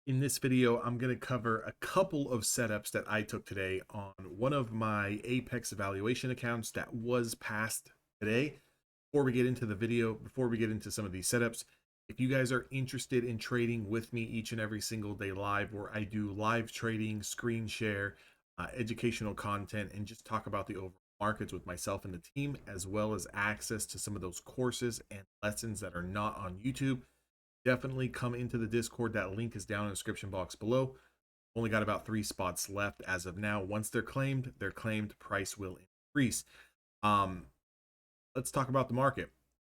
In this video, I'm going to cover a couple of setups that I took today on one of my Apex evaluation accounts that was passed today. Before we get into the video, before we get into some of these setups, if you guys are interested in trading with me each and every single day live, where I do live trading, screen share, educational content, and just talk about the overall markets with myself and the team, as well as access to some of those courses and lessons that are not on YouTube, definitely come into the Discord. That link is down in the description box below. Only got about 3 spots left as of now. Once they're claimed, price will increase. Um, let's talk about the market.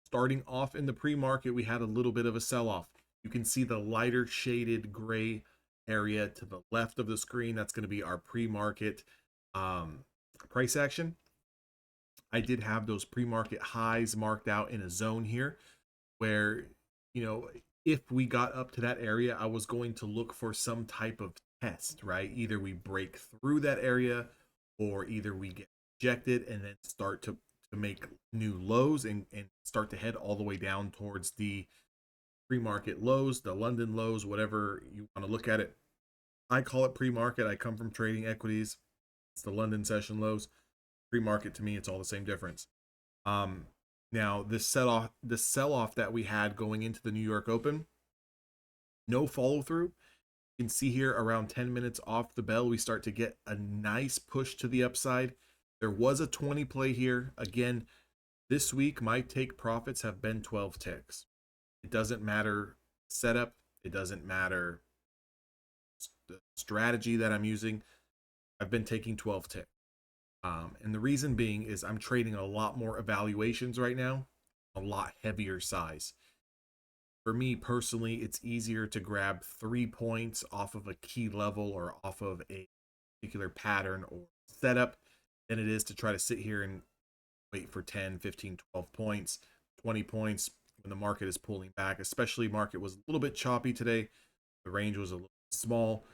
Starting off in the pre-market, we had a little bit of a sell-off. You can see the lighter shaded gray area to the left of the screen. That's going to be our pre-market price action. I did have those pre-market highs marked out in a zone here where, if we got up to that area, I was going to look for some type of test, right? Either we break through that area or either we get rejected and then start to make new lows and start to head all the way down towards the pre-market lows, the London lows, whatever you want to look at it. I call it pre-market. I come from trading equities. It's the London session lows. Pre-market to me, it's all the same difference. Now this sell-off that we had going into the New York Open, no follow through. You can see here around 10 minutes off the bell, we start to get a nice push to the upside. There was a 20 play here. Again, this week my take profits have been 12 ticks. It doesn't matter setup. It doesn't matter the strategy that I'm using. I've been taking 12 ticks. And the reason being is I'm trading a lot more evaluations right now, a lot heavier size. For me personally, it's easier to grab 3 points off of a key level or off of a particular pattern or setup than it is to try to sit here and wait for 10, 15, 12 points, 20 points when the market is pulling back. Especially market was a little bit choppy today. The range was a little small.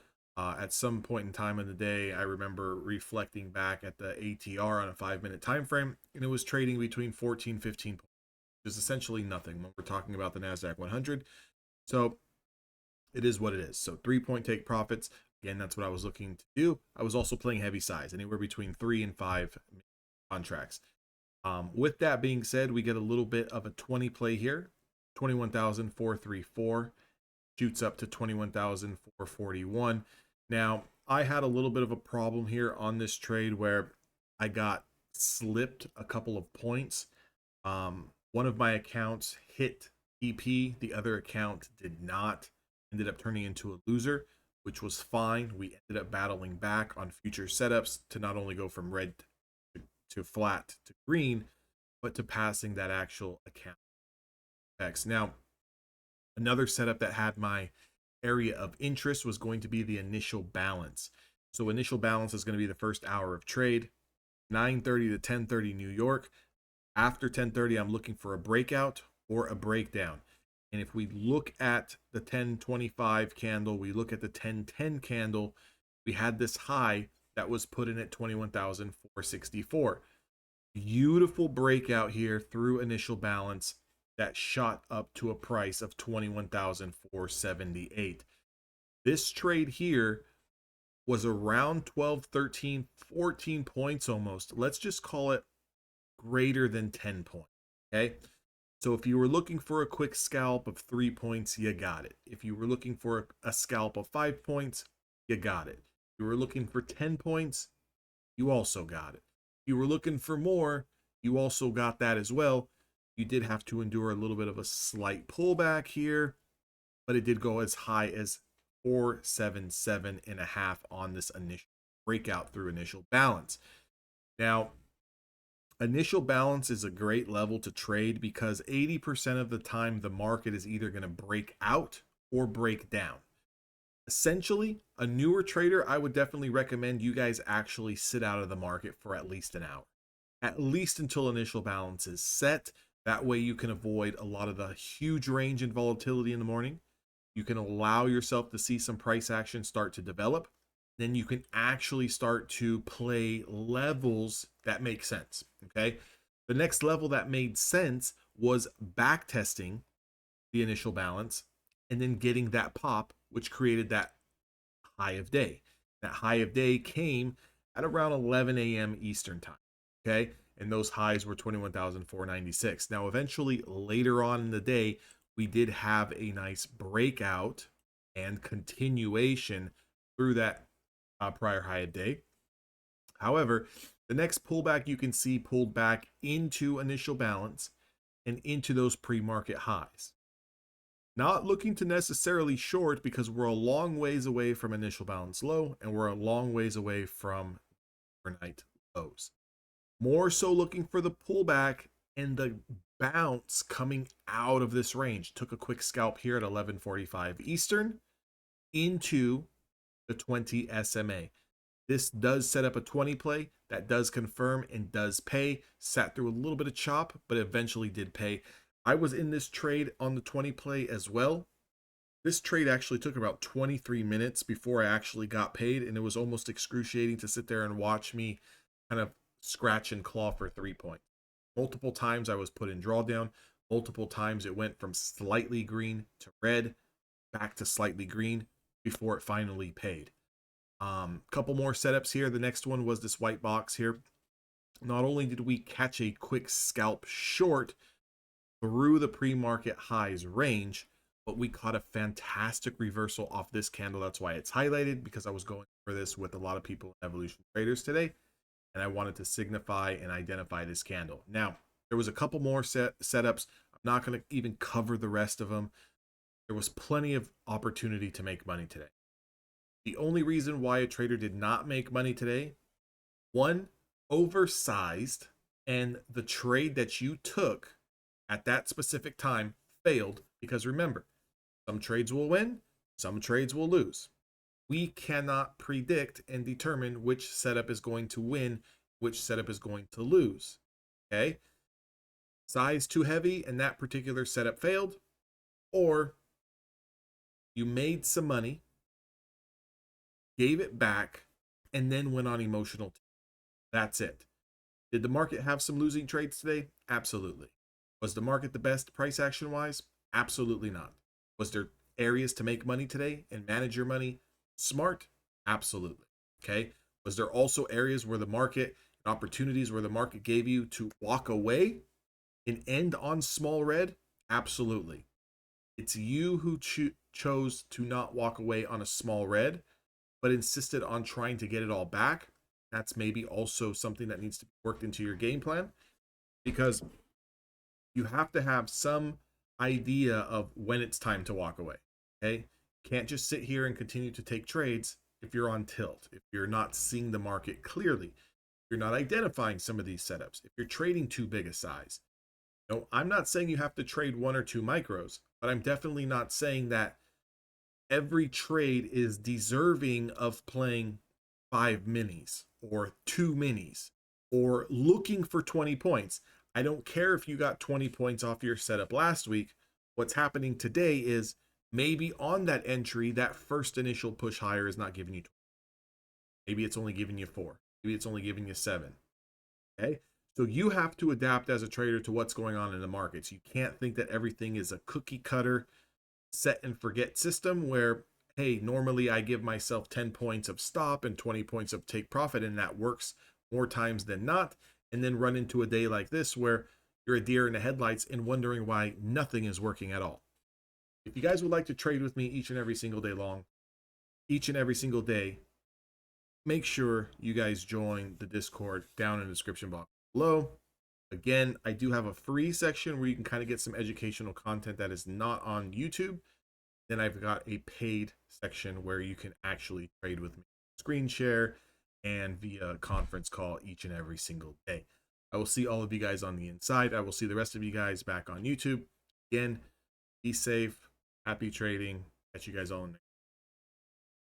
At some point in time in the day, I remember reflecting back at the ATR on a 5-minute time frame, and it was trading between 14, 15 points, which is essentially nothing when we're talking about the NASDAQ 100. So it is what it is. So 3-point take profits. Again, that's what I was looking to do. I was also playing heavy size, anywhere between 3 and 5 contracts. With that being said, we get a little bit of a 20 play here, 21,434, shoots up to 21,441. Now, I had a little bit of a problem here on this trade where I got slipped a couple of points. One of my accounts hit EP, the other account did not. Ended up turning into a loser, which was fine. We ended up battling back on future setups to not only go from red to flat to green, but to passing that actual account. Now, another setup that had my area of interest was going to be the initial balance. So initial balance is going to be the first hour of trade, 9:30 to 10:30 New York. After 10:30, I'm looking for a breakout or a breakdown. And if we look at the 10:25 candle, we look at the 10:10 candle, we had this high that was put in at 21,464. Beautiful breakout here through initial balance that shot up to a price of 21,478. This trade here was around 12, 13, 14 points almost. Let's just call it greater than 10 points. Okay. So if you were looking for a quick scalp of 3 points, you got it. If you were looking for a scalp of 5 points, you got it. If you were looking for 10 points, you also got it. If you were looking for more, you also got that as well. You did have to endure a little bit of a slight pullback here, but it did go as high as 477.5 on this initial breakout through initial balance. Now, initial balance is a great level to trade because 80% of the time the market is either going to break out or break down. Essentially, a newer trader, I would definitely recommend you guys actually sit out of the market for at least an hour, at least until initial balance is set. That way you can avoid a lot of the huge range and volatility in the morning. You can allow yourself to see some price action start to develop. Then you can actually start to play levels that make sense. Okay. The next level that made sense was back testing the initial balance and then getting that pop which created that high of day. That high of day came at around 11 a.m. Eastern time. Okay. And those highs were 21,496. Now, eventually, later on in the day, we did have a nice breakout and continuation through that prior high of day. However, the next pullback you can see pulled back into initial balance and into those pre-market highs. Not looking to necessarily short because we're a long ways away from initial balance low and we're a long ways away from overnight lows. More so looking for the pullback and the bounce coming out of this range. Took a quick scalp here at 11:45 Eastern into the 20 SMA. This does set up a 20 play that does confirm and does pay. Sat through a little bit of chop, but eventually did pay. I was in this trade on the 20 play as well. This trade actually took about 23 minutes before I actually got paid, and it was almost excruciating to sit there and watch me kind of scratch and claw for 3 points. Multiple times I was put in drawdown. Multiple times it went from slightly green to red, back to slightly green before it finally paid. Couple more setups here. The next one was this white box here. Not only did we catch a quick scalp short through the pre-market highs range, but we caught a fantastic reversal off this candle. That's why it's highlighted, because I was going for this with a lot of people in Evolution Traders today, and I wanted to signify and identify this candle. Now, there was a couple more setups. I'm not going to even cover the rest of them. There was plenty of opportunity to make money today. The only reason why a trader did not make money today, one, oversized, and the trade that you took at that specific time failed, because remember, some trades will win, some trades will lose. We cannot predict and determine which setup is going to win, which setup is going to lose. Okay? Size too heavy and that particular setup failed, or you made some money, gave it back, and then went on emotional. That's it. Did the market have some losing trades today? Absolutely. Was the market the best price action wise? Absolutely not. Was there areas to make money today and manage your money smart? Absolutely. Okay. Was there also areas where the market, opportunities where the market gave you to walk away and end on small red? Absolutely. It's you who chose to not walk away on a small red, but insisted on trying to get it all back. That's maybe also something that needs to be worked into your game plan, because you have to have some idea of when it's time to walk away. Okay. Can't just sit here and continue to take trades if you're on tilt, if you're not seeing the market clearly, if you're not identifying some of these setups, if you're trading too big a size. No, I'm not saying you have to trade 1 or 2 micros, but I'm definitely not saying that every trade is deserving of playing 5 minis or 2 minis or looking for 20 points. I don't care if you got 20 points off your setup last week. What's happening today is maybe on that entry, that first initial push higher is not giving you 20. Maybe it's only giving you 4. Maybe it's only giving you 7. Okay. So you have to adapt as a trader to what's going on in the markets. You can't think that everything is a cookie cutter set and forget system where, hey, normally I give myself 10 points of stop and 20 points of take profit, and that works more times than not, and then run into a day like this where you're a deer in the headlights and wondering why nothing is working at all. If you guys would like to trade with me each and every single day long, each and every single day, make sure you guys join the Discord down in the description box below. Again, I do have a free section where you can kind of get some educational content that is not on YouTube. Then I've got a paid section where you can actually trade with me, screen share, and via conference call each and every single day. I will see all of you guys on the inside. I will see the rest of you guys back on YouTube. Again, be safe, happy trading. Catch you guys all in there.